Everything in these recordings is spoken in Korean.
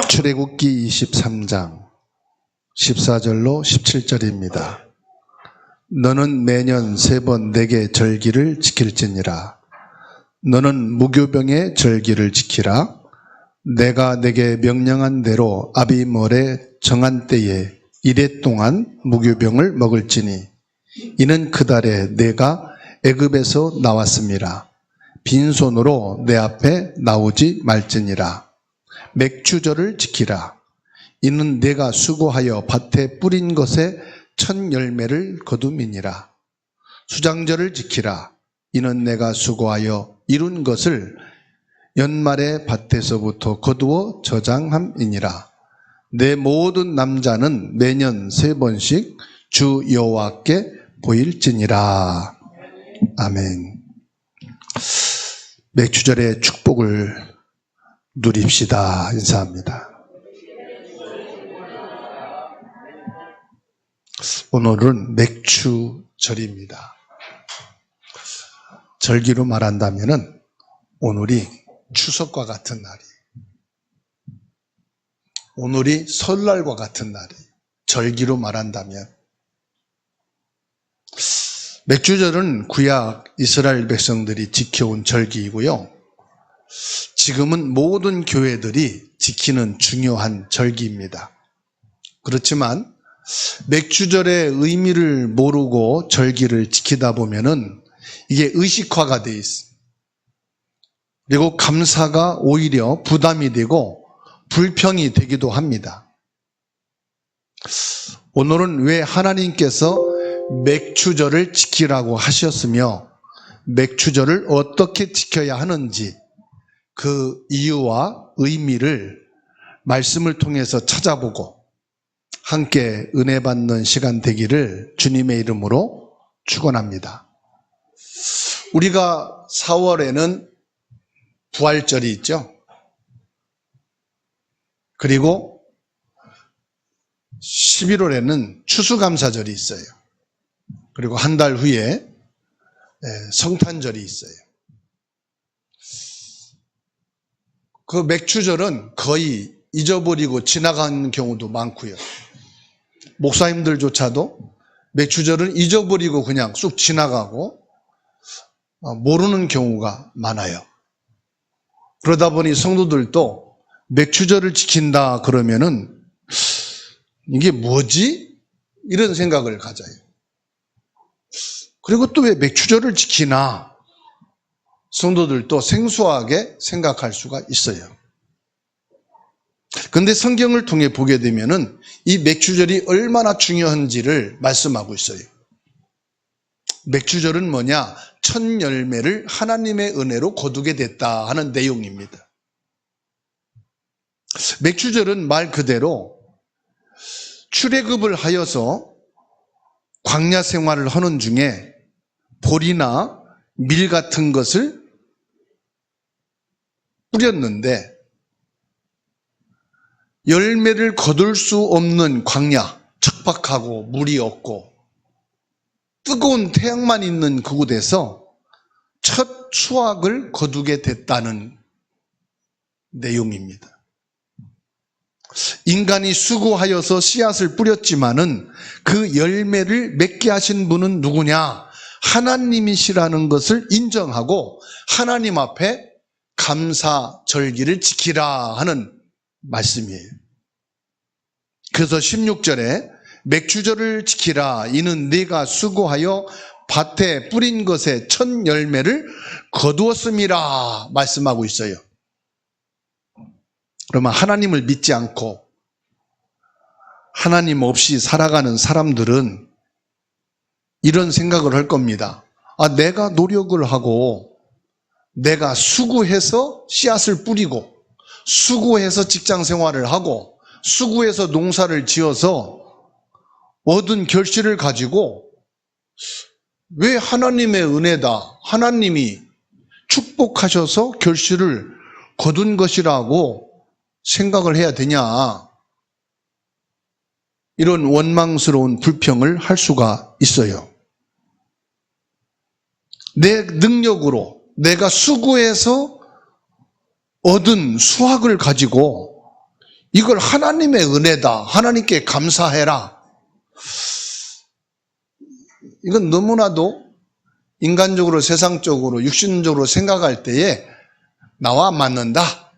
출애굽기 23장 14절로 17절입니다. 너는 매년 3번 내게 절기를 지킬지니라. 너는 무교병의 절기를 지키라. 내가 내게 명령한 대로 아비멀의 정한 때에 이래 동안 무교병을 먹을지니 이는 그 달에 내가 애굽에서 나왔음이라. 빈손으로 내 앞에 나오지 말지니라. 맥추절을 지키라. 이는 내가 수고하여 밭에 뿌린 것에 첫 열매를 거둠이니라. 수장절을 지키라. 이는 내가 수고하여 이룬 것을 연말에 밭에서부터 거두어 저장함이니라. 내 모든 남자는 매년 3번씩 주 여호와께 보일지니라. 아멘. 맥추절의 축복을 누립시다. 인사합니다. 오늘은 맥추절입니다. 절기로 말한다면은 오늘이 추석과 같은 날이, 오늘이 설날과 같은 날이, 절기로 말한다면. 맥추절은 구약 이스라엘 백성들이 지켜온 절기이고요. 지금은 모든 교회들이 지키는 중요한 절기입니다. 그렇지만 맥추절의 의미를 모르고 절기를 지키다 보면은 이게 의식화가 돼 있습니다. 그리고 감사가 오히려 부담이 되고 불평이 되기도 합니다. 오늘은 왜 하나님께서 맥추절을 지키라고 하셨으며 맥추절을 어떻게 지켜야 하는지 그 이유와 의미를 말씀을 통해서 찾아보고 함께 은혜 받는 시간 되기를 주님의 이름으로 축원합니다. 우리가 4월에는 부활절이 있죠. 그리고 11월에는 추수감사절이 있어요. 그리고 한 달 후에 성탄절이 있어요. 그 맥추절은 거의 잊어버리고 지나간 경우도 많고요. 목사님들조차도 맥추절은 잊어버리고 그냥 쑥 지나가고 모르는 경우가 많아요. 그러다 보니 성도들도 맥추절을 지킨다 그러면은 이게 뭐지? 이런 생각을 가져요. 그리고 또 왜 맥추절을 지키나? 성도들도 생소하게 생각할 수가 있어요. 그런데 성경을 통해 보게 되면은 이 맥추절이 얼마나 중요한지를 말씀하고 있어요. 맥추절은 뭐냐? 첫 열매를 하나님의 은혜로 거두게 됐다 하는 내용입니다. 맥추절은 말 그대로 출애굽을 하여서 광야 생활을 하는 중에 볼이나 밀 같은 것을 뿌렸는데 열매를 거둘 수 없는 광야, 척박하고 물이 없고 뜨거운 태양만 있는 그곳에서 첫 수확을 거두게 됐다는 내용입니다. 인간이 수고하여서 씨앗을 뿌렸지만은 그 열매를 맺게 하신 분은 누구냐? 하나님이시라는 것을 인정하고 하나님 앞에 감사 절기를 지키라 하는 말씀이에요. 그래서 16절에 맥추절을 지키라. 이는 네가 수고하여 밭에 뿌린 것의 첫 열매를 거두었음이라 말씀하고 있어요. 그러면 하나님을 믿지 않고 하나님 없이 살아가는 사람들은 이런 생각을 할 겁니다. 내가 노력을 하고 내가 수고해서 씨앗을 뿌리고 수고해서 직장 생활을 하고 수고해서 농사를 지어서 얻은 결실을 가지고 왜 하나님의 은혜다, 하나님이 축복하셔서 결실을 거둔 것이라고 생각을 해야 되냐, 이런 원망스러운 불평을 할 수가 있어요. 내 능력으로 내가 수고해서 얻은 수확을 가지고 이걸 하나님의 은혜다, 하나님께 감사해라, 이건 너무나도 인간적으로, 세상적으로, 육신적으로 생각할 때에 나와 맞는다,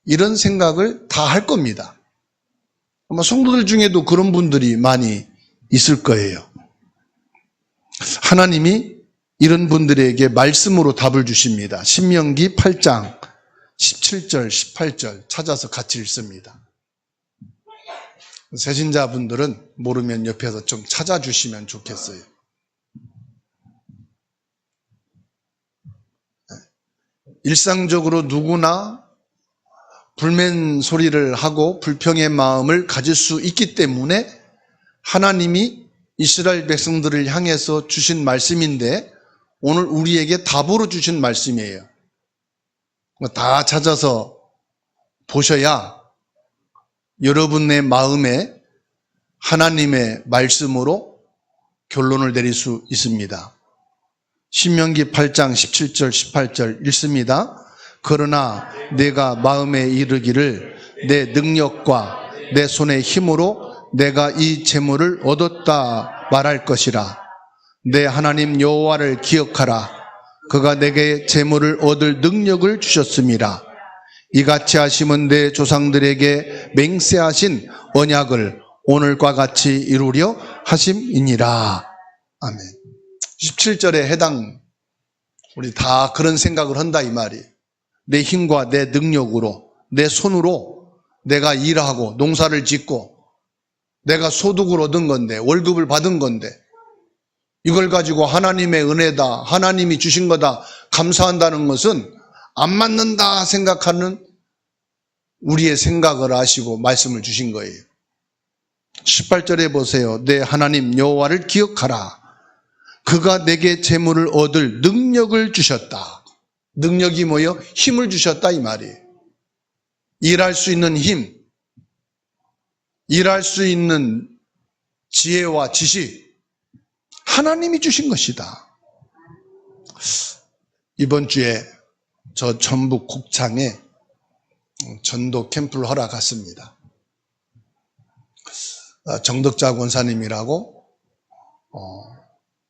이런 생각을 다 할 겁니다. 아마 성도들 중에도 그런 분들이 많이 있을 거예요. 하나님이 이런 분들에게 말씀으로 답을 주십니다. 신명기 8장 17절, 18절 찾아서 같이 읽습니다. 세신자분들은 모르면 옆에서 좀 찾아주시면 좋겠어요. 일상적으로 누구나 불만 소리를 하고 불평의 마음을 가질 수 있기 때문에 하나님이 이스라엘 백성들을 향해서 주신 말씀인데 오늘 우리에게 답으로 주신 말씀이에요. 다 찾아서 보셔야 여러분의 마음에 하나님의 말씀으로 결론을 내릴 수 있습니다. 신명기 8장 17절 18절 읽습니다. 그러나 내가 마음에 이르기를 내 능력과 내 손의 힘으로 내가 이 재물을 얻었다 말할 것이라. 내 하나님 여호와를 기억하라. 그가 내게 재물을 얻을 능력을 주셨음이라. 이같이 하심은 내 조상들에게 맹세하신 언약을 오늘과 같이 이루려 하심이니라. 아멘. 17절에 해당, 우리 다 그런 생각을 한다 이 말이에요. 내 힘과 내 능력으로, 내 손으로 내가 일하고 농사를 짓고 내가 소득을 얻은 건데, 월급을 받은 건데, 이걸 가지고 하나님의 은혜다, 하나님이 주신 거다 감사한다는 것은 안 맞는다 생각하는 우리의 생각을 아시고 말씀을 주신 거예요. 18절에 보세요. 내 하나님 여호와를 기억하라. 그가 내게 재물을 얻을 능력을 주셨다. 능력이 뭐예요? 힘을 주셨다 이 말이에요. 일할 수 있는 힘, 일할 수 있는 지혜와 지식, 하나님이 주신 것이다. 이번 주에 저 전북 곡창에 전도 캠프를 하러 갔습니다. 정덕자 권사님이라고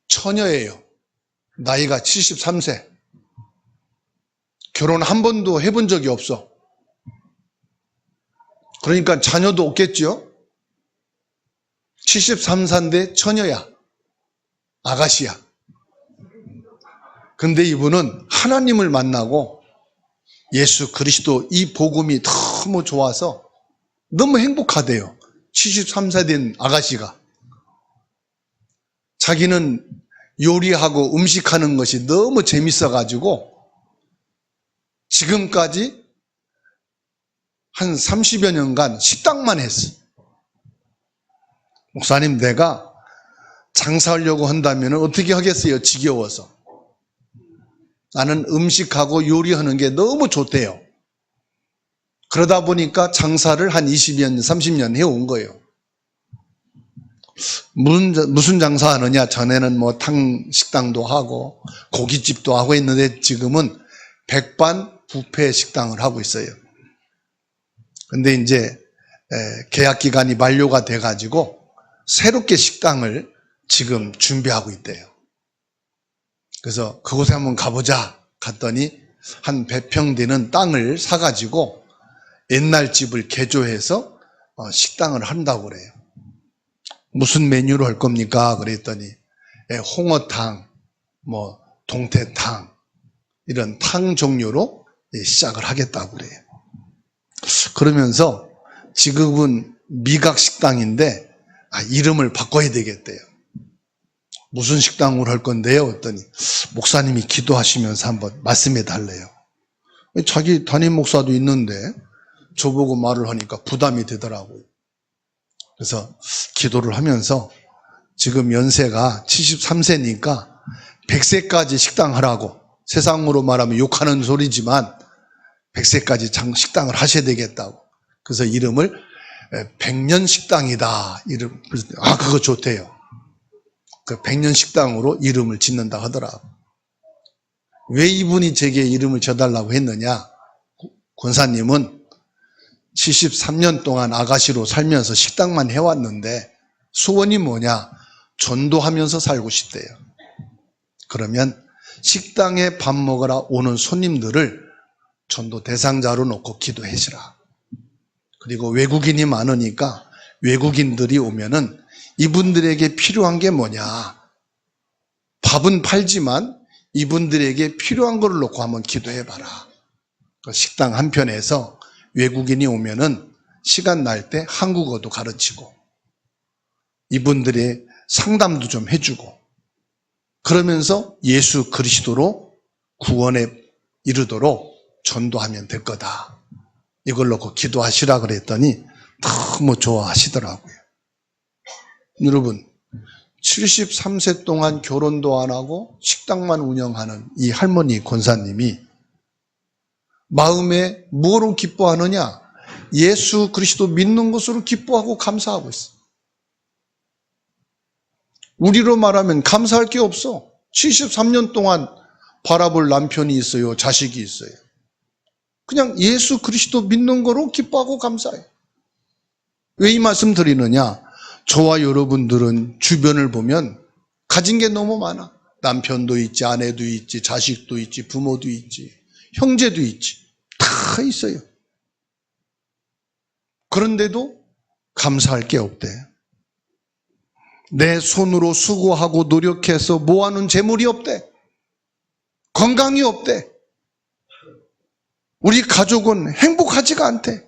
처녀예요. 나이가 73세. 결혼 한 번도 해본 적이 없어. 그러니까 자녀도 없겠죠. 73세인데 처녀야. 아가씨야. 근데 이분은 하나님을 만나고 예수 그리스도 이 복음이 너무 좋아서 너무 행복하대요. 73세 된 아가씨가. 자기는 요리하고 음식하는 것이 너무 재밌어가지고 지금까지 한 30여 년간 식당만 했어. 목사님, 내가 장사하려고 한다면 어떻게 하겠어요? 지겨워서. 나는 음식하고 요리하는 게 너무 좋대요. 그러다 보니까 장사를 한 20년, 30년 해온 거예요. 무슨 장사하느냐? 전에는 뭐 탕식당도 하고 고깃집도 하고 있는데 지금은 백반 뷔페 식당을 하고 있어요. 근데 이제 계약 기간이 만료가 돼가지고 새롭게 식당을 지금 준비하고 있대요. 그래서 그곳에 한번 가보자 갔더니 한 100평 되는 땅을 사가지고 옛날 집을 개조해서 식당을 한다고 그래요. 무슨 메뉴로 할 겁니까? 그랬더니 홍어탕, 뭐 동태탕 이런 탕 종류로 시작을 하겠다고 그래요. 그러면서 지금은 미각식당인데 이름을 바꿔야 되겠대요. 무슨 식당으로 할 건데요? 했더니 목사님이 기도하시면서 한번 말씀해 달래요. 자기 담임 목사도 있는데 저보고 말을 하니까 부담이 되더라고요. 그래서 기도를 하면서 지금 연세가 73세니까 100세까지 식당 하라고, 세상으로 말하면 욕하는 소리지만 100세까지 식당을 하셔야 되겠다고. 그래서 이름을 100년 식당이다. 그거 좋대요. 그 100년 식당으로 이름을 짓는다 하더라고. 왜 이분이 제게 이름을 줘달라고 했느냐? 권사님은 73년 동안 아가씨로 살면서 식당만 해왔는데 소원이 뭐냐? 전도하면서 살고 싶대요. 그러면 식당에 밥 먹으러 오는 손님들을 전도 대상자로 놓고 기도해주라. 그리고 외국인이 많으니까 외국인들이 오면은 이분들에게 필요한 게 뭐냐? 밥은 팔지만 이분들에게 필요한 거를 놓고 한번 기도해봐라. 식당 한편에서 외국인이 오면은 시간 날 때 한국어도 가르치고 이분들의 상담도 좀 해주고 그러면서 예수 그리스도로 구원에 이르도록 전도하면 될 거다. 이걸 놓고 기도하시라 그랬더니 너무 좋아하시더라고요. 여러분, 73세 동안 결혼도 안 하고 식당만 운영하는 이 할머니 권사님이 마음에 뭐로 기뻐하느냐? 예수 그리스도 믿는 것으로 기뻐하고 감사하고 있어. 우리로 말하면 감사할 게 없어. 73년 동안 바라볼 남편이 있어요. 자식이 있어요. 그냥 예수 그리스도 믿는 거로 기뻐하고 감사해요. 왜 이 말씀 드리느냐? 저와 여러분들은 주변을 보면 가진 게 너무 많아. 남편도 있지, 아내도 있지, 자식도 있지, 부모도 있지, 형제도 있지. 다 있어요. 그런데도 감사할 게 없대. 내 손으로 수고하고 노력해서 모아놓은 재물이 없대. 건강이 없대. 우리 가족은 행복하지가 않대.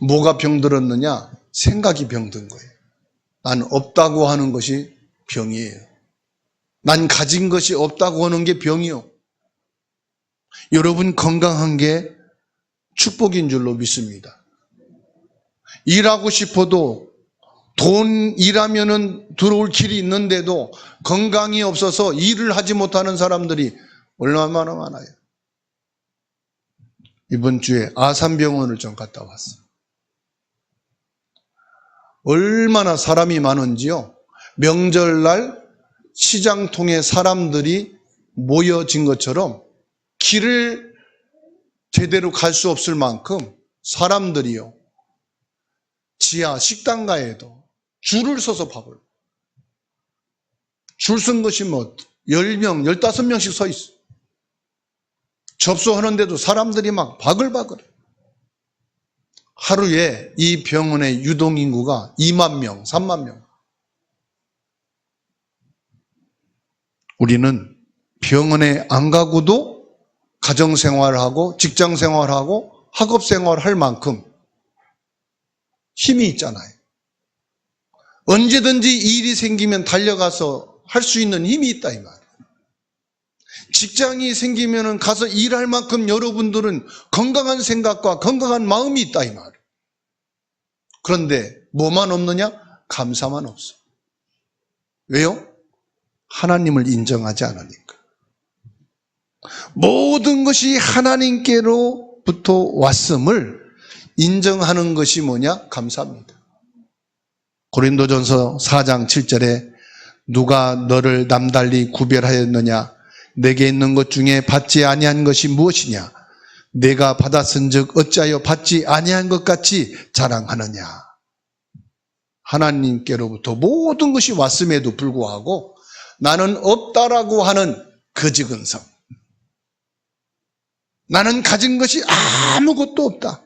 뭐가 병들었느냐? 생각이 병든 거예요. 난 없다고 하는 것이 병이에요. 난 가진 것이 없다고 하는 게 병이요. 여러분 건강한 게 축복인 줄로 믿습니다. 일하고 싶어도 돈 일하면은 들어올 길이 있는데도 건강이 없어서 일을 하지 못하는 사람들이 얼마나 많아요. 이번 주에 아산병원을 좀 갔다 왔어요. 얼마나 사람이 많은지요. 명절날 시장통에 사람들이 모여진 것처럼 길을 제대로 갈 수 없을 만큼 사람들이요. 지하 식당가에도 줄을 서서 밥을. 줄 쓴 것이 뭐 10명, 15명씩 서 있어. 접수하는데도 사람들이 막 바글바글. 하루에 이 병원의 유동인구가 2만 명, 3만 명. 우리는 병원에 안 가고도 가정생활하고 직장생활하고 학업생활할 만큼 힘이 있잖아요. 언제든지 일이 생기면 달려가서 할 수 있는 힘이 있다 이 말이에요. 직장이 생기면 가서 일할 만큼 여러분들은 건강한 생각과 건강한 마음이 있다 이 말이에요. 그런데 뭐만 없느냐? 감사만 없어. 왜요? 하나님을 인정하지 않으니까. 모든 것이 하나님께로부터 왔음을 인정하는 것이 뭐냐? 감사합니다. 고린도전서 4장 7절에 누가 너를 남달리 구별하였느냐? 내게 있는 것 중에 받지 아니한 것이 무엇이냐? 내가 받았은즉 어찌하여 받지 아니한 것 같이 자랑하느냐? 하나님께로부터 모든 것이 왔음에도 불구하고 나는 없다라고 하는 거지근성. 나는 가진 것이 아무것도 없다.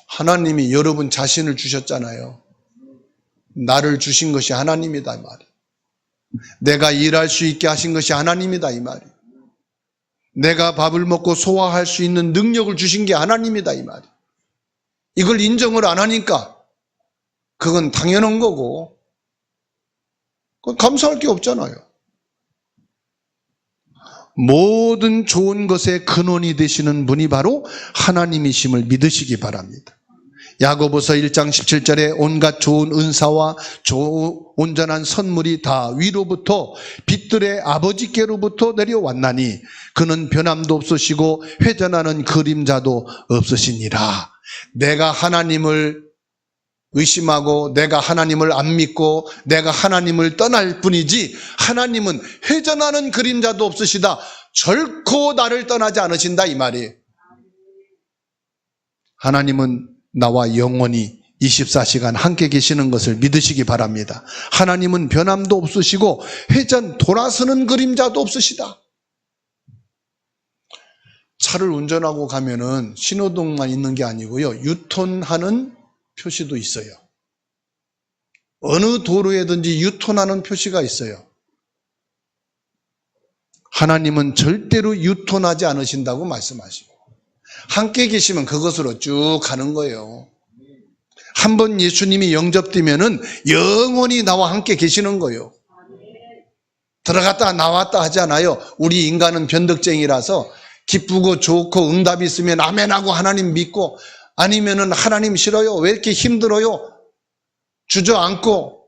하나님이 여러분 자신을 주셨잖아요. 나를 주신 것이 하나님이다 이 말이에요. 내가 일할 수 있게 하신 것이 하나님이다 이 말이에요. 내가 밥을 먹고 소화할 수 있는 능력을 주신 게 하나님이다 이 말이에요. 이걸 인정을 안 하니까 그건 당연한 거고 그건 감사할 게 없잖아요. 모든 좋은 것의 근원이 되시는 분이 바로 하나님이심을 믿으시기 바랍니다. 야고보서 1장 17절에 온갖 좋은 은사와 온전한 선물이 다 위로부터 빛들의 아버지께로부터 내려왔나니 그는 변함도 없으시고 회전하는 그림자도 없으시니라. 내가 하나님을 의심하고 내가 하나님을 안 믿고 내가 하나님을 떠날 뿐이지 하나님은 회전하는 그림자도 없으시다. 결코 나를 떠나지 않으신다 이 말이에요. 하나님은 나와 영원히 24시간 함께 계시는 것을 믿으시기 바랍니다. 하나님은 변함도 없으시고 회전 돌아서는 그림자도 없으시다. 차를 운전하고 가면은 신호등만 있는 게 아니고요. 유턴하는 표시도 있어요. 어느 도로에든지 유턴하는 표시가 있어요. 하나님은 절대로 유턴하지 않으신다고 말씀하시고 함께 계시면 그것으로 쭉 가는 거예요. 한번 예수님이 영접되면은 영원히 나와 함께 계시는 거예요. 들어갔다 나왔다 하잖아요. 우리 인간은 변덕쟁이라서 기쁘고 좋고 응답이 있으면 아멘하고 하나님 믿고 아니면은 하나님 싫어요. 왜 이렇게 힘들어요? 주저앉고.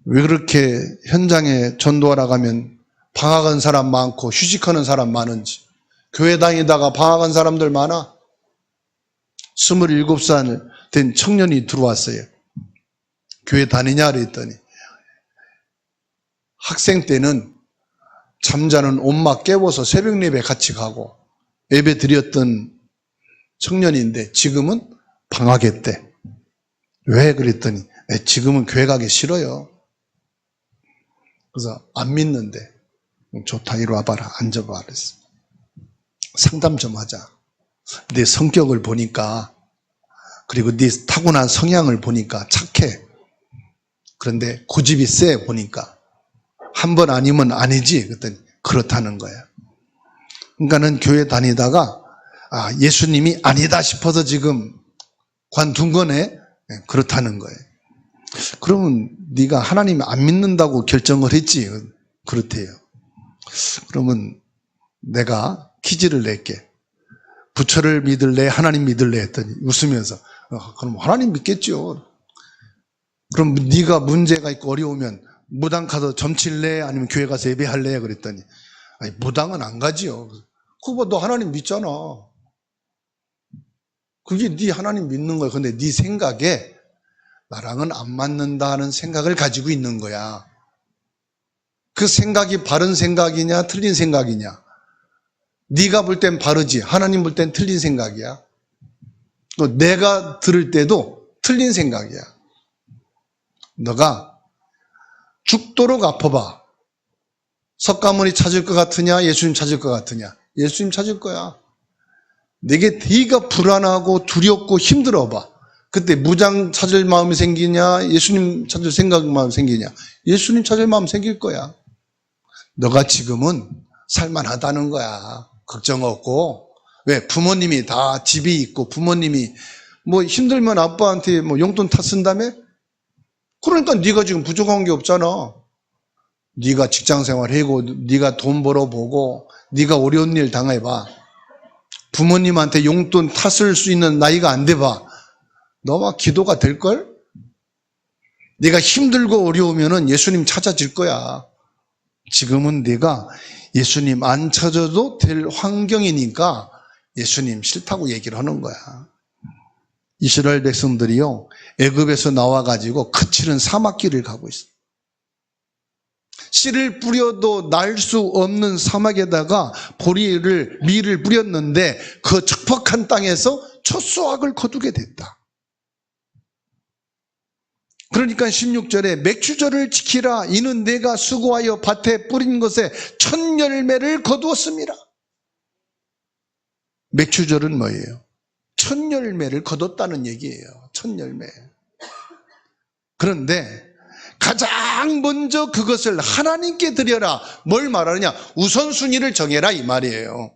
왜 그렇게 현장에 전도하러 가면 방학한 사람 많고 휴직하는 사람 많은지. 교회 다니다가 방학한 사람들 많아. 27살 된 청년이 들어왔어요. 교회 다니냐 그랬더니 학생 때는 잠자는 엄마 깨워서 새벽 예배 같이 가고 예배 드렸던 청년인데 지금은 방학했대. 왜 그랬더니 지금은 교회 가기 싫어요. 그래서 안 믿는데 좋다 이리 와봐라 앉아봐 그랬어. 상담 좀 하자. 내 성격을 보니까 그리고 네 타고난 성향을 보니까 착해. 그런데 고집이 세 보니까 한 번 아니면 아니지. 그랬더니 그렇다는 거야. 그러니까는 교회 다니다가 예수님이 아니다 싶어서 지금 관둔 거네. 그렇다는 거예요. 그러면 네가 하나님 안 믿는다고 결정을 했지. 그렇대요. 그러면 내가 퀴즈를 낼게. 부처를 믿을래? 하나님 믿을래? 했더니 웃으면서 그럼 하나님 믿겠죠. 그럼 네가 문제가 있고 어려우면 무당 가서 점칠래? 아니면 교회 가서 예배할래? 그랬더니 아니, 무당은 안 가지요. 그거 너 하나님 믿잖아. 그게 네 하나님 믿는 거야. 근데 네 생각에 나랑은 안 맞는다는 생각을 가지고 있는 거야. 그 생각이 바른 생각이냐 틀린 생각이냐. 네가 볼 땐 바르지 하나님 볼 땐 틀린 생각이야. 또 내가 들을 때도 틀린 생각이야. 너가 죽도록 아파봐. 석가모니 찾을 것 같으냐 예수님 찾을 것 같으냐. 예수님 찾을 거야. 내게 네가 불안하고 두렵고 힘들어봐. 그때 무당 찾을 마음이 생기냐 예수님 찾을 마음이 생기냐. 예수님 찾을 마음 생길 거야. 너가 지금은 살만하다는 거야. 걱정 없고. 왜? 부모님이 다 집이 있고 부모님이 뭐 힘들면 아빠한테 뭐 용돈 다 쓴다며? 그러니까 네가 지금 부족한 게 없잖아. 네가 직장생활 하고 네가 돈 벌어보고 네가 어려운 일 당해봐. 부모님한테 용돈 탔을 수 있는 나이가 안 돼봐. 너가 기도가 될걸? 네가 힘들고 어려우면 예수님 찾아질 거야. 지금은 네가 예수님 안 찾아도 될 환경이니까 예수님 싫다고 얘기를 하는 거야. 이스라엘 백성들이요 애굽에서 나와가지고 거칠은 사막길을 가고 있어. 씨를 뿌려도 날 수 없는 사막에다가 밀을 뿌렸는데 그 척박한 땅에서 첫 수확을 거두게 됐다. 그러니까 16절에 맥추절을 지키라. 이는 내가 수고하여 밭에 뿌린 것에 첫 열매를 거두었습니다. 맥추절은 뭐예요? 첫 열매를 거뒀다는 얘기예요. 첫 열매. 그런데 가장 먼저 그것을 하나님께 드려라. 뭘 말하느냐? 우선순위를 정해라 이 말이에요.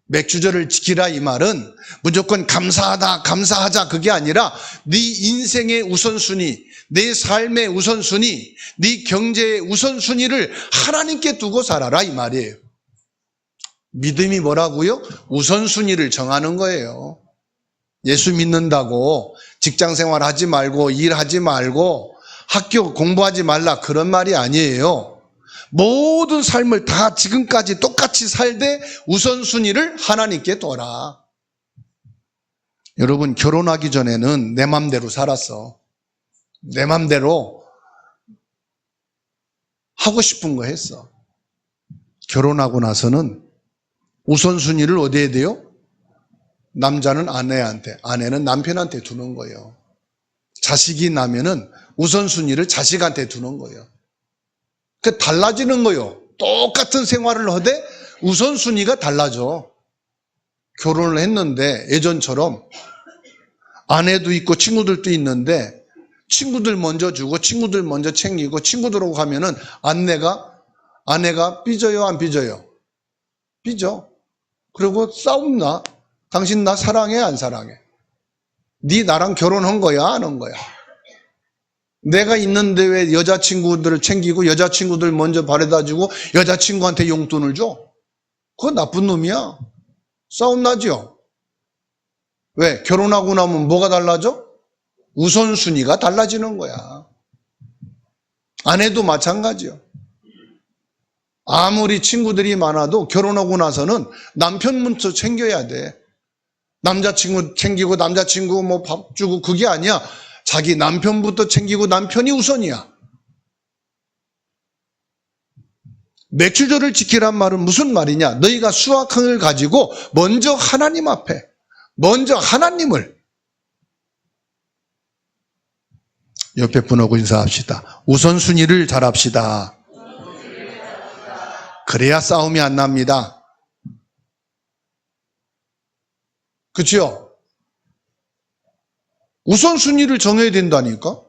맥주절을 지키라 이 말은 무조건 감사하다 감사하자 그게 아니라 네 인생의 우선순위, 내 삶의 우선순위, 네 경제의 우선순위를 하나님께 두고 살아라 이 말이에요. 믿음이 뭐라고요? 우선순위를 정하는 거예요. 예수 믿는다고 직장생활 하지 말고 일하지 말고 학교 공부하지 말라 그런 말이 아니에요. 모든 삶을 다 지금까지 똑같이 살되 우선순위를 하나님께 둬라. 여러분 결혼하기 전에는 내 맘대로 살았어. 내 맘대로 하고 싶은 거 했어. 결혼하고 나서는 우선순위를 어디에 돼요? 남자는 아내한테, 아내는 남편한테 두는 거예요. 자식이 나면은 우선순위를 자식한테 두는 거예요. 그 달라지는 거예요. 똑같은 생활을 하되 우선순위가 달라져. 결혼을 했는데 예전처럼 아내도 있고 친구들도 있는데 친구들 먼저 주고 친구들 먼저 챙기고 친구들하고 가면은 아내가 삐져요, 안 삐져요? 삐져. 그리고 싸움나? 당신 나 사랑해, 안 사랑해? 네 나랑 결혼한 거야, 안 한 거야? 내가 있는데 왜 여자친구들을 챙기고 여자친구들 먼저 바래다 주고 여자친구한테 용돈을 줘? 그거 나쁜 놈이야. 싸움 나죠? 왜? 결혼하고 나면 뭐가 달라져? 우선순위가 달라지는 거야. 아내도 마찬가지요. 아무리 친구들이 많아도 결혼하고 나서는 남편 먼저 챙겨야 돼. 남자친구 챙기고 남자친구 뭐 밥 주고 그게 아니야. 자기 남편부터 챙기고 남편이 우선이야. 맥주절을 지키란 말은 무슨 말이냐? 너희가 수확을 가지고 먼저 하나님 앞에, 먼저 하나님을, 옆에 분하고 인사합시다. 우선순위를 잘합시다. 그래야 싸움이 안 납니다. 그렇죠? 우선순위를 정해야 된다니까?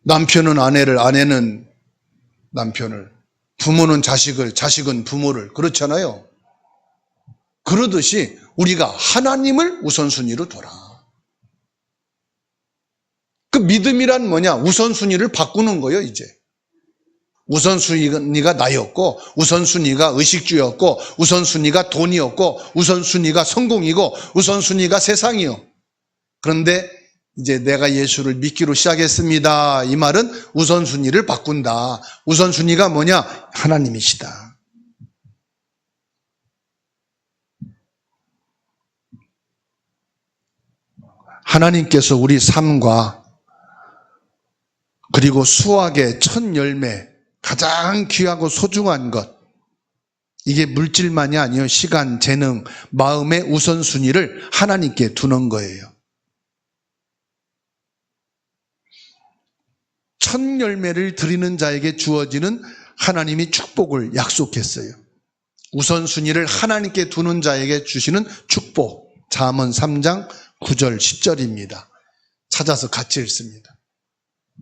남편은 아내를, 아내는 남편을, 부모는 자식을, 자식은 부모를, 그렇잖아요. 그러듯이 우리가 하나님을 우선순위로 둬라. 그 믿음이란 뭐냐? 우선순위를 바꾸는 거예요, 이제. 우선순위가 나였고, 우선순위가 의식주였고, 우선순위가 돈이었고, 우선순위가 성공이고, 우선순위가 세상이요. 그런데 이제 내가 예수를 믿기로 시작했습니다. 이 말은 우선순위를 바꾼다. 우선순위가 뭐냐? 하나님이시다. 하나님께서 우리 삶과 그리고 수확의 첫 열매, 가장 귀하고 소중한 것, 이게 물질만이 아니에요. 시간, 재능, 마음의 우선순위를 하나님께 두는 거예요. 첫 열매를 드리는 자에게 주어지는 하나님이 축복을 약속했어요. 우선순위를 하나님께 두는 자에게 주시는 축복, 잠언 3장 9절 10절입니다. 찾아서 같이 읽습니다.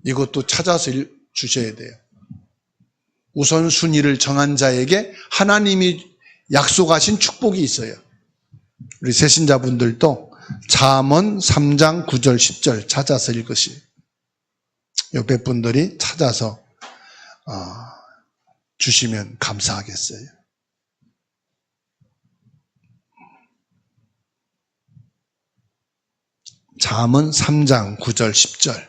이것도 찾아서 주셔야 돼요. 우선순위를 정한 자에게 하나님이 약속하신 축복이 있어요. 우리 새신자분들도 잠언 3장 9절 10절 찾아서 읽으시. 옆에 분들이 찾아서 주시면 감사하겠어요. 잠언 3장 9절 10절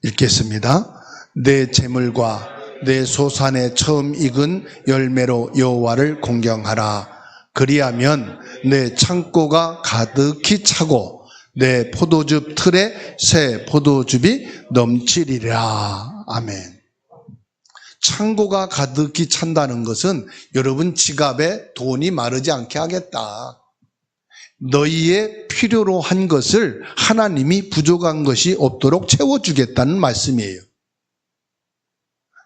읽겠습니다. 내 재물과 내 소산에 처음 익은 열매로 여호와를 공경하라. 그리하면 내 창고가 가득히 차고 내 포도즙 틀에 새 포도즙이 넘치리라. 아멘. 창고가 가득히 찬다는 것은 여러분 지갑에 돈이 마르지 않게 하겠다. 너희의 필요로 한 것을 하나님이 부족한 것이 없도록 채워주겠다는 말씀이에요.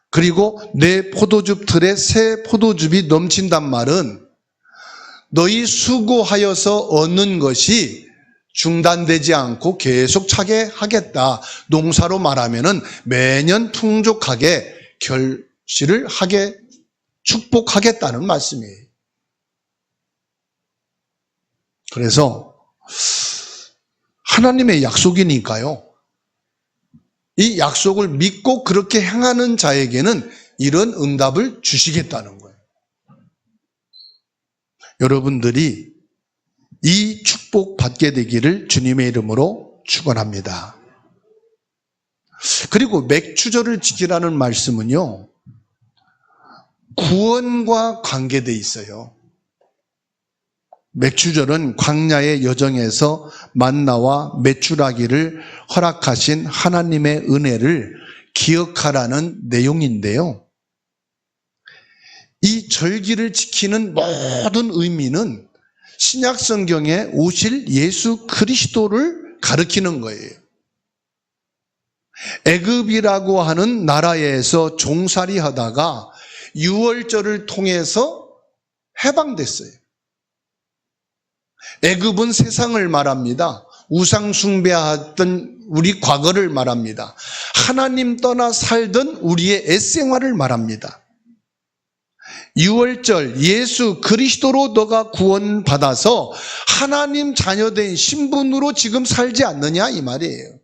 그리고 내 포도즙 틀에 새 포도즙이 넘친단 말은 너희 수고하여서 얻는 것이 중단되지 않고 계속 차게 하겠다. 농사로 말하면은 매년 풍족하게 결실을 하게 축복하겠다는 말씀이에요. 그래서 하나님의 약속이니까요. 이 약속을 믿고 그렇게 행하는 자에게는 이런 응답을 주시겠다는 거예요. 여러분들이 이 축복 받게 되기를 주님의 이름으로 축원합니다. 그리고 맥주절을 지키라는 말씀은요, 구원과 관계되어 있어요. 맥주절은 광야의 여정에서 만나와 메추라기를 허락하신 하나님의 은혜를 기억하라는 내용인데요. 이 절기를 지키는 모든 의미는 신약 성경에 오실 예수 그리스도를 가리키는 거예요. 애굽이라고 하는 나라에서 종살이 하다가 유월절을 통해서 해방됐어요. 애굽은 세상을 말합니다. 우상 숭배하던 우리 과거를 말합니다. 하나님 떠나 살던 우리의 옛생활을 말합니다. 유월절 예수 그리스도로 너가 구원받아서 하나님 자녀된 신분으로 지금 살지 않느냐 이 말이에요.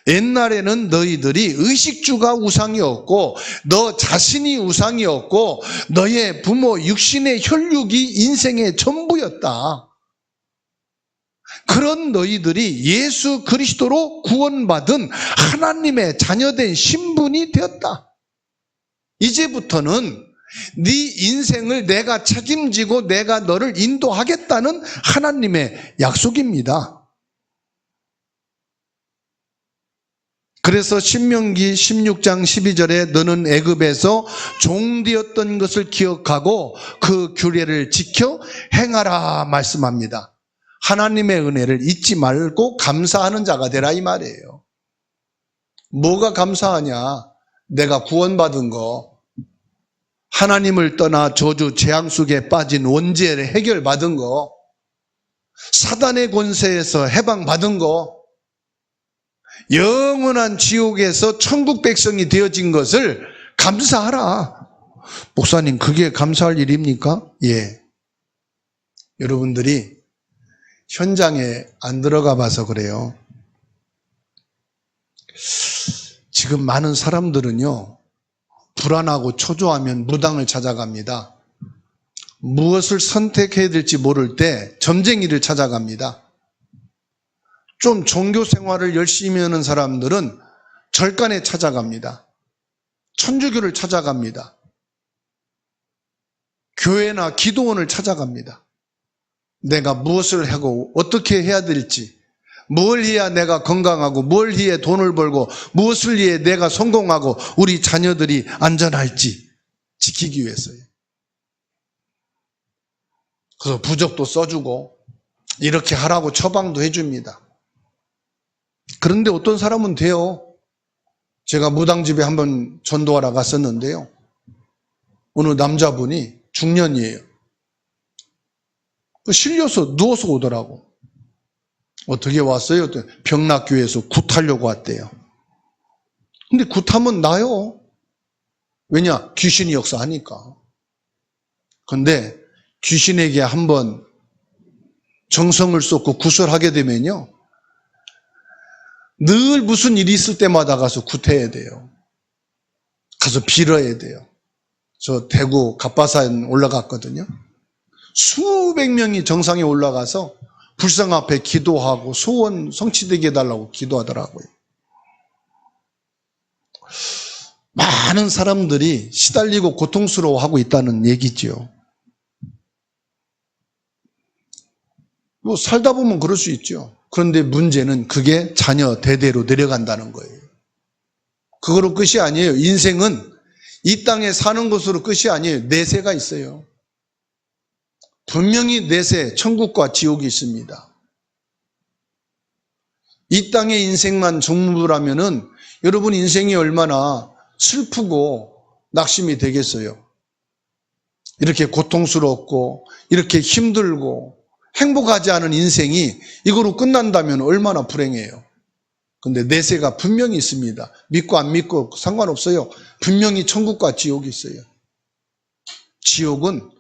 옛날에는 너희들이 의식주가 우상이었고 너 자신이 우상이었고 너의 부모 육신의 혈육이 인생의 전부였다. 그런 너희들이 예수 그리스도로 구원받은 하나님의 자녀된 신분이 되었다. 이제부터는 네 인생을 내가 책임지고 내가 너를 인도하겠다는 하나님의 약속입니다. 그래서 신명기 16장 12절에 너는 애굽에서 종되었던 것을 기억하고 그 규례를 지켜 행하라 말씀합니다. 하나님의 은혜를 잊지 말고 감사하는 자가 되라 이 말이에요. 뭐가 감사하냐? 내가 구원받은 거, 하나님을 떠나 저주 재앙 속에 빠진 원죄를 해결받은 거, 사단의 권세에서 해방받은 거, 영원한 지옥에서 천국 백성이 되어진 것을 감사하라. 목사님, 그게 감사할 일입니까? 예. 여러분들이 현장에 안 들어가 봐서 그래요. 지금 많은 사람들은요, 불안하고 초조하면 무당을 찾아갑니다. 무엇을 선택해야 될지 모를 때 점쟁이를 찾아갑니다. 좀 종교 생활을 열심히 하는 사람들은 절간에 찾아갑니다. 천주교를 찾아갑니다. 교회나 기도원을 찾아갑니다. 내가 무엇을 하고 어떻게 해야 될지, 뭘 해야 내가 건강하고 뭘 해야 돈을 벌고 무엇을 해야 내가 성공하고 우리 자녀들이 안전할지 지키기 위해서요. 그래서 부적도 써주고 이렇게 하라고 처방도 해줍니다. 그런데 어떤 사람은 돼요. 제가 무당집에 한번 전도하러 갔었는데요. 어느 남자분이 중년이에요. 실려서 누워서 오더라고. 어떻게 왔어요? 병락교회에서 굿하려고 왔대요. 근데 굿하면 나요. 왜냐? 귀신이 역사하니까. 근데 귀신에게 한번 정성을 쏟고 구설하게 되면요, 늘 무슨 일이 있을 때마다 가서 굿해야 돼요. 가서 빌어야 돼요. 저 대구 갑바산 올라갔거든요. 수백 명이 정상에 올라가서 불상 앞에 기도하고 소원 성취되게 해달라고 기도하더라고요. 많은 사람들이 시달리고 고통스러워하고 있다는 얘기죠. 뭐 살다 보면 그럴 수 있죠. 그런데 문제는 그게 자녀 대대로 내려간다는 거예요. 그거로 끝이 아니에요. 인생은 이 땅에 사는 것으로 끝이 아니에요. 내세가 있어요. 분명히 내세, 천국과 지옥이 있습니다. 이 땅의 인생만 전부라면은 여러분 인생이 얼마나 슬프고 낙심이 되겠어요. 이렇게 고통스럽고 이렇게 힘들고 행복하지 않은 인생이 이거로 끝난다면 얼마나 불행해요. 근데 내세가 분명히 있습니다. 믿고 안 믿고 상관없어요. 분명히 천국과 지옥이 있어요. 지옥은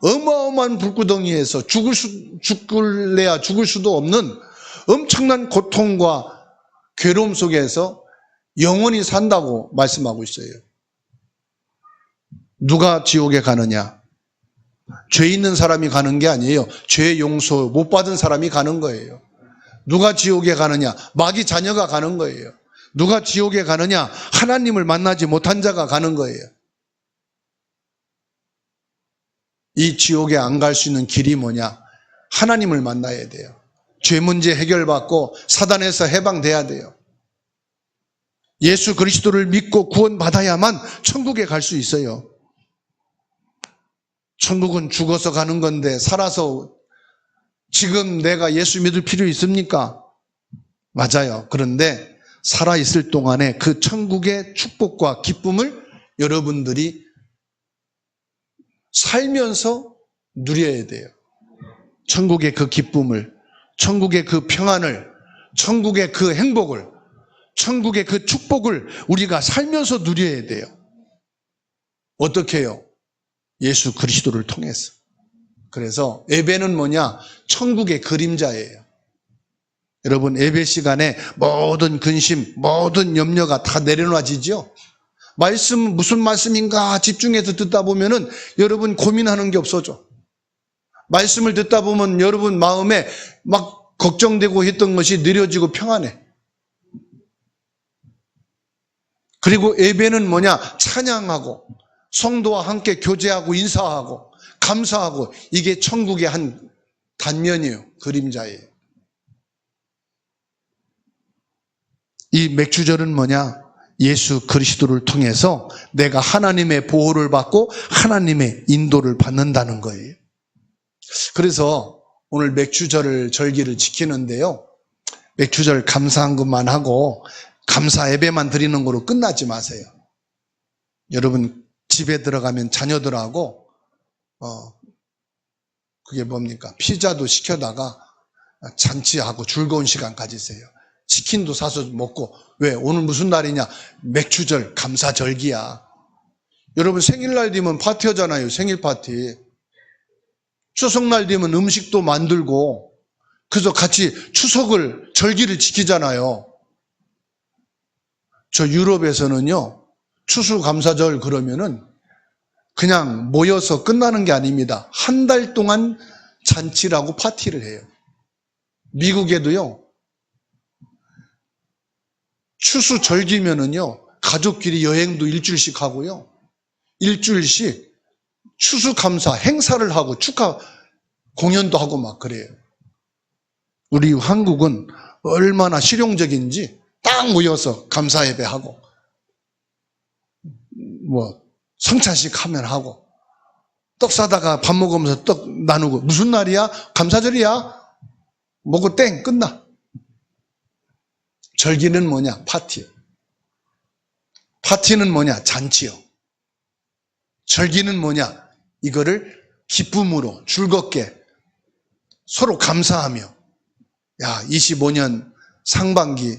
어마어마한 불구덩이에서 죽을래야 죽을 수도 없는 엄청난 고통과 괴로움 속에서 영원히 산다고 말씀하고 있어요. 누가 지옥에 가느냐? 죄 있는 사람이 가는 게 아니에요. 죄 용서 못 받은 사람이 가는 거예요. 누가 지옥에 가느냐? 마귀 자녀가 가는 거예요. 누가 지옥에 가느냐? 하나님을 만나지 못한 자가 가는 거예요. 이 지옥에 안 갈 수 있는 길이 뭐냐? 하나님을 만나야 돼요. 죄 문제 해결받고 사단에서 해방돼야 돼요. 예수 그리스도를 믿고 구원받아야만 천국에 갈 수 있어요. 천국은 죽어서 가는 건데 살아서 지금 내가 예수 믿을 필요 있습니까? 맞아요. 그런데 살아있을 동안에 그 천국의 축복과 기쁨을 여러분들이 살면서 누려야 돼요. 천국의 그 기쁨을, 천국의 그 평안을, 천국의 그 행복을, 천국의 그 축복을 우리가 살면서 누려야 돼요. 어떻게 해요? 예수 그리스도를 통해서. 그래서 예배는 뭐냐? 천국의 그림자예요. 여러분, 예배 시간에 모든 근심, 모든 염려가 다 내려놔지죠? 말씀 무슨 말씀인가 집중해서 듣다 보면은 여러분 고민하는 게 없어져. 말씀을 듣다 보면 여러분 마음에 막 걱정되고 했던 것이 느려지고 평안해. 그리고 예배는 뭐냐? 찬양하고 성도와 함께 교제하고 인사하고 감사하고, 이게 천국의 한 단면이에요. 그림자예요. 이 맥주절은 뭐냐? 예수 그리스도를 통해서 내가 하나님의 보호를 받고 하나님의 인도를 받는다는 거예요. 그래서 오늘 맥주절 절기를 지키는데요, 맥주절 감사한 것만 하고 감사 예배만 드리는 거로 끝나지 마세요. 여러분 집에 들어가면 자녀들하고 그게 뭡니까? 피자도 시켜다가 잔치하고 즐거운 시간 가지세요. 치킨도 사서 먹고. 왜? 오늘 무슨 날이냐? 맥주절, 감사절기야. 여러분 생일날 되면 파티 하잖아요. 생일 파티. 추석날 되면 음식도 만들고, 그래서 같이 추석을, 절기를 지키잖아요. 저 유럽에서는요, 추수감사절 그러면은 그냥 모여서 끝나는 게 아닙니다. 한 달 동안 잔치라고 파티를 해요. 미국에도요, 추수절기면은요, 가족끼리 여행도 일주일씩 하고요, 일주일씩 추수감사 행사를 하고 축하 공연도 하고 막 그래요. 우리 한국은 얼마나 실용적인지 딱 모여서 감사 예배하고, 성찬식 하면 하고, 떡 사다가 밥 먹으면서 떡 나누고, 무슨 날이야? 감사절이야? 먹고 땡 끝나. 절기는 뭐냐? 파티요. 파티는 뭐냐? 잔치요. 절기는 뭐냐? 이거를 기쁨으로 즐겁게 서로 감사하며, 야, 25년 상반기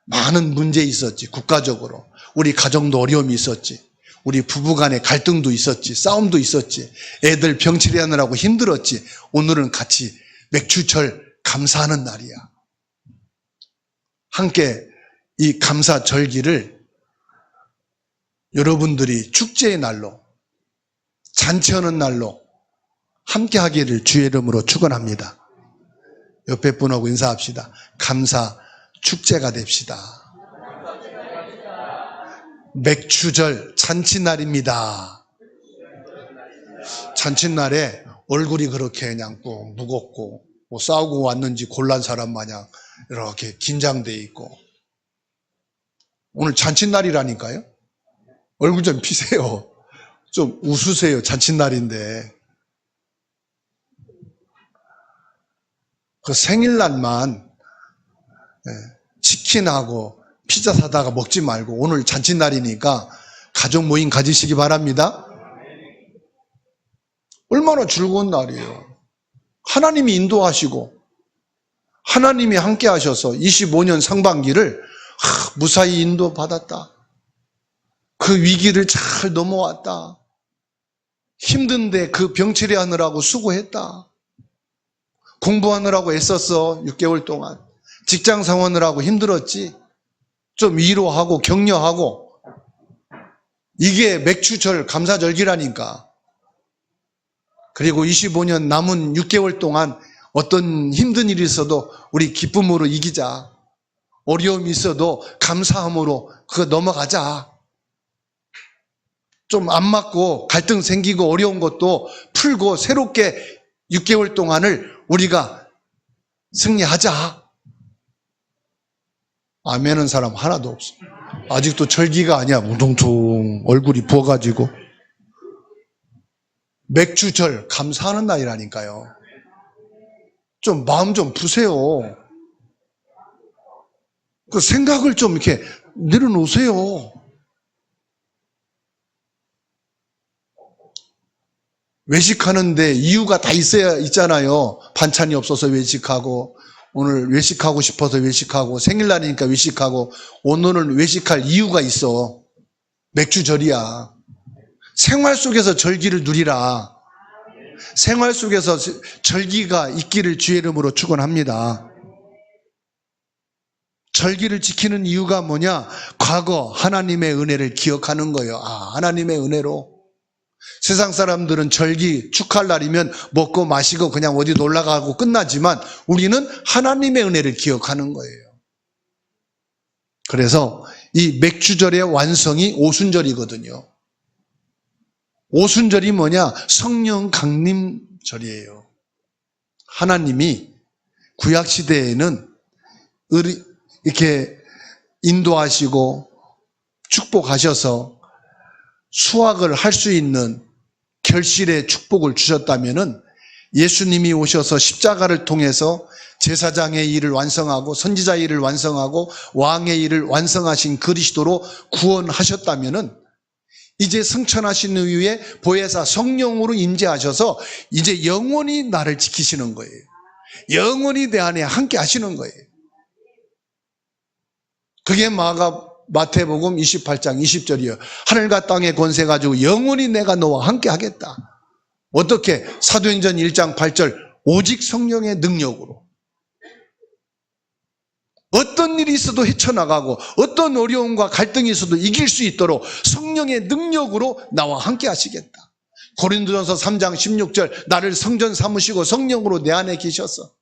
많은 문제 있었지. 국가적으로 우리 가정도 어려움이 있었지. 우리 부부간에 갈등도 있었지. 싸움도 있었지. 애들 병치레 하느라고 힘들었지. 오늘은 같이 맥주절 감사하는 날이야. 함께 이 감사절기를 여러분들이 축제의 날로, 잔치하는 날로 함께 하기를 주의 이름으로 축원합니다. 옆에 분하고 인사합시다. 감사 축제가 됩시다. 맥주절 잔치날입니다. 잔치날에 얼굴이 그렇게 그냥 꼭 무겁고, 싸우고 왔는지 곤란 사람 마냥 이렇게 긴장돼 있고. 오늘 잔칫날이라니까요. 얼굴 좀 피세요. 좀 웃으세요. 잔칫날인데. 그 생일날만 치킨하고 피자 사다가 먹지 말고 오늘 잔칫날이니까 가족 모임 가지시기 바랍니다. 얼마나 즐거운 날이에요. 하나님이 인도하시고 하나님이 함께 하셔서 25년 상반기를 무사히 인도받았다. 그 위기를 잘 넘어왔다. 힘든데 그 병치레 하느라고 수고했다. 공부하느라고 애썼어. 6개월 동안 직장 생활하느라고 힘들었지. 좀 위로하고 격려하고. 이게 맥주절 감사절기라니까. 그리고 25년 남은 6개월 동안 어떤 힘든 일이 있어도 우리 기쁨으로 이기자. 어려움이 있어도 감사함으로 그거 넘어가자. 좀 안 맞고 갈등 생기고 어려운 것도 풀고 새롭게 6개월 동안을 우리가 승리하자. 아멘은 사람 하나도 없습니다. 아직도 절기가 아니야. 무동통 얼굴이 부어가지고. 맥주절 감사하는 날이라니까요. 좀 마음 좀 푸세요. 그 생각을 좀 이렇게 내려놓으세요. 외식하는데 이유가 다 있잖아요. 반찬이 없어서 외식하고, 오늘 외식하고 싶어서 외식하고, 생일날이니까 외식하고, 오늘은 외식할 이유가 있어. 맥주절이야. 생활 속에서 절기를 누리라. 생활 속에서 절기가 있기를 주의 이름으로 축원합니다. 절기를 지키는 이유가 뭐냐? 과거 하나님의 은혜를 기억하는 거예요. 하나님의 은혜로. 세상 사람들은 절기 축하할 날이면 먹고 마시고 그냥 어디 놀러 가고 끝나지만 우리는 하나님의 은혜를 기억하는 거예요. 그래서 이 맥주절의 완성이 오순절이거든요. 오순절이 뭐냐? 성령 강림절이에요. 하나님이 구약시대에는 이렇게 인도하시고 축복하셔서 수확을 할 수 있는 결실의 축복을 주셨다면은 예수님이 오셔서 십자가를 통해서 제사장의 일을 완성하고 선지자의 일을 완성하고 왕의 일을 완성하신 그리스도로 구원하셨다면은 이제 승천하신 이후에 보혜사 성령으로 임재하셔서 이제 영원히 나를 지키시는 거예요. 영원히 내 안에 함께 하시는 거예요. 그게 마태복음 28장 20절이에요. 하늘과 땅의 권세 가지고 영원히 내가 너와 함께 하겠다. 어떻게? 사도행전 1장 8절 오직 성령의 능력으로. 어떤 일이 있어도 헤쳐나가고 어떤 어려움과 갈등이 있어도 이길 수 있도록 성령의 능력으로 나와 함께 하시겠다. 고린도전서 3장 16절 나를 성전 삼으시고 성령으로 내 안에 계셔서.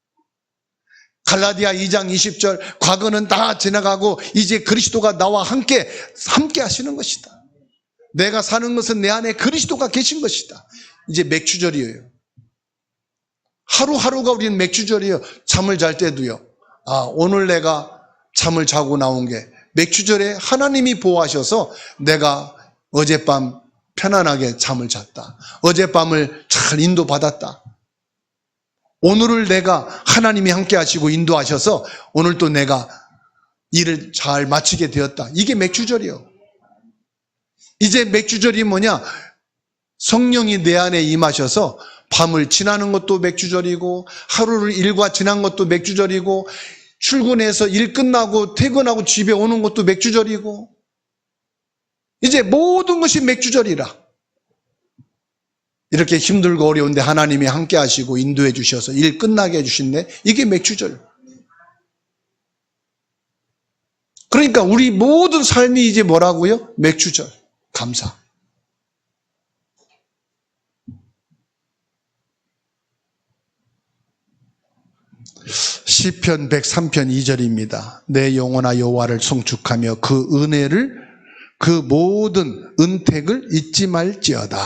갈라디아 2장 20절 과거는 다 지나가고 이제 그리스도가 나와 함께 하시는 것이다. 내가 사는 것은 내 안에 그리스도가 계신 것이다. 이제 맥주절이에요. 하루하루가 우리는 맥주절이에요. 잠을 잘 때도요. 오늘 내가 잠을 자고 나온 게 맥주절에 하나님이 보호하셔서 내가 어젯밤 편안하게 잠을 잤다. 어젯밤을 잘 인도받았다. 오늘을 내가 하나님이 함께 하시고 인도하셔서 오늘 또 내가 일을 잘 마치게 되었다. 이게 맥주절이요. 이제 맥주절이 뭐냐? 성령이 내 안에 임하셔서 밤을 지나는 것도 맥주절이고 하루를 일과 지난 것도 맥주절이고 출근해서 일 끝나고 퇴근하고 집에 오는 것도 맥주절이고 이제 모든 것이 맥주절이라. 이렇게 힘들고 어려운데 하나님이 함께 하시고 인도해 주셔서 일 끝나게 해주신데 이게 맥주절. 그러니까 우리 모든 삶이 이제 뭐라고요? 맥주절. 감사. 시편 103편 2절입니다. 내 영혼아 여호와를 송축하며 그 은혜를 그 모든 은택을 잊지 말지어다.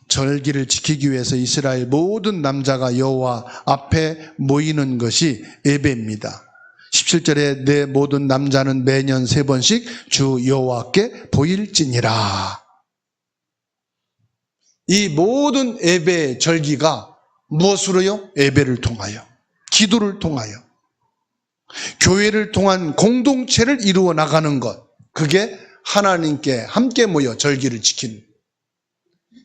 절기를 지키기 위해서 이스라엘 모든 남자가 여호와 앞에 모이는 것이 예배입니다. 17절에 내 모든 남자는 매년 3번씩 주 여호와께 보일지니라. 이 모든 예배 절기가 무엇으로요? 예배를 통하여, 기도를 통하여, 교회를 통한 공동체를 이루어 나가는 것, 그게 하나님께 함께 모여 절기를 지키는.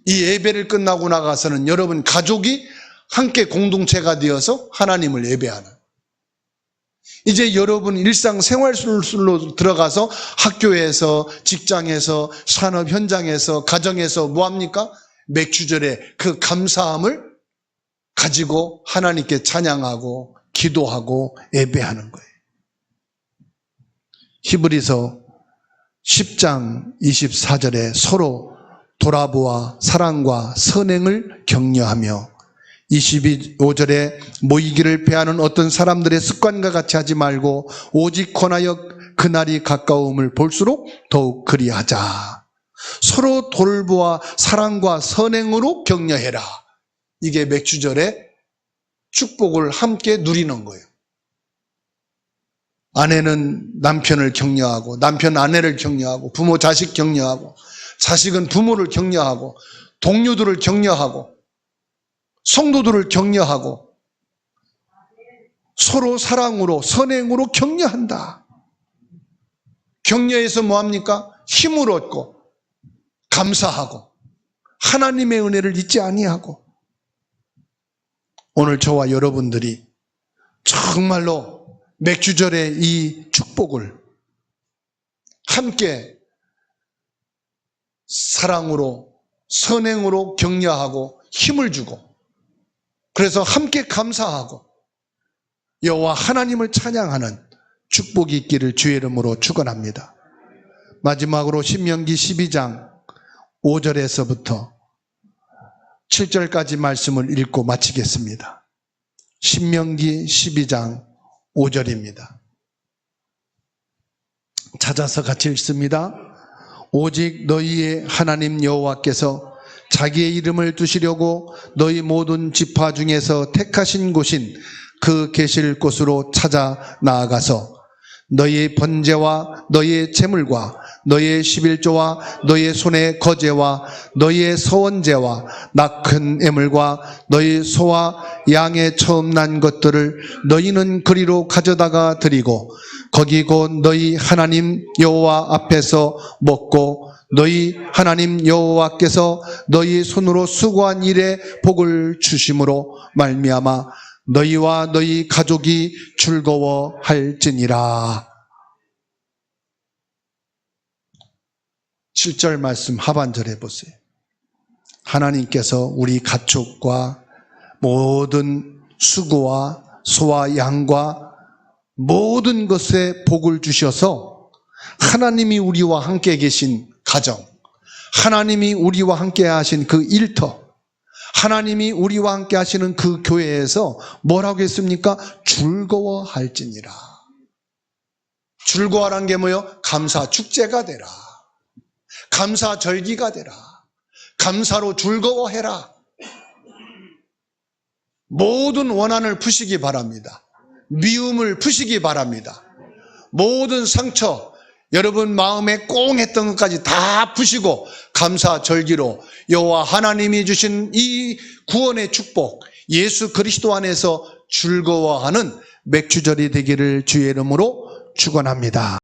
이 예배를 끝나고 나가서는 여러분 가족이 함께 공동체가 되어서 하나님을 예배하는. 이제 여러분 일상생활로 들어가서 학교에서, 직장에서, 산업 현장에서, 가정에서 뭐합니까? 맥주절에 그 감사함을 가지고 하나님께 찬양하고 기도하고 예배하는 거예요. 히브리서 10장 24절에 서로 돌아보아 사랑과 선행을 격려하며 25절에 모이기를 배하는 어떤 사람들의 습관과 같이 하지 말고 오직 권하여 그날이 가까움을 볼수록 더욱 그리하자. 서로 돌보아 사랑과 선행으로 격려해라. 이게 맥주절에 축복을 함께 누리는 거예요. 아내는 남편을 격려하고, 남편 아내를 격려하고, 부모 자식 격려하고, 자식은 부모를 격려하고, 동료들을 격려하고, 성도들을 격려하고, 서로 사랑으로, 선행으로 격려한다. 격려해서 뭐합니까? 힘을 얻고, 감사하고, 하나님의 은혜를 잊지 아니하고. 오늘 저와 여러분들이 정말로 맥주절의 이 축복을 함께 사랑으로, 선행으로 격려하고 힘을 주고, 그래서 함께 감사하고 여호와 하나님을 찬양하는 축복이 있기를 주의 이름으로 축원합니다. 마지막으로 신명기 12장 5절에서부터 7절까지 말씀을 읽고 마치겠습니다. 신명기 12장 5절입니다. 찾아서 같이 읽습니다. 오직 너희의 하나님 여호와께서 자기의 이름을 두시려고 너희 모든 지파 중에서 택하신 곳인 그 계실 곳으로 찾아 나아가서 너희의 번제와 너희의 제물과 너희의 11조와 너희의 손의 거제와 너희의 서원제와 낙큰 예물과 너희 소와 양의 처음 난 것들을 너희는 그리로 가져다가 드리고 거기 곧 너희 하나님 여호와 앞에서 먹고 너희 하나님 여호와께서 너희 손으로 수고한 일에 복을 주심으로 말미암아 너희와 너희 가족이 즐거워할지니라. 7절 말씀 하반절에 보세요. 하나님께서 우리 가축과 모든 수고와 소와 양과 모든 것에 복을 주셔서 하나님이 우리와 함께 계신 가정, 하나님이 우리와 함께 하신 그 일터, 하나님이 우리와 함께 하시는 그 교회에서 뭐라고 했습니까? 즐거워할지니라. 즐거워라는 게 뭐예요? 감사 축제가 되라. 감사 절기가 되라. 감사로 즐거워해라. 모든 원한을 푸시기 바랍니다. 미움을 푸시기 바랍니다. 모든 상처, 여러분 마음에 꽁했던 것까지 다 푸시고 감사 절기로 여호와 하나님이 주신 이 구원의 축복, 예수 그리스도 안에서 즐거워하는 맥주절이 되기를 주의 이름으로 축원합니다.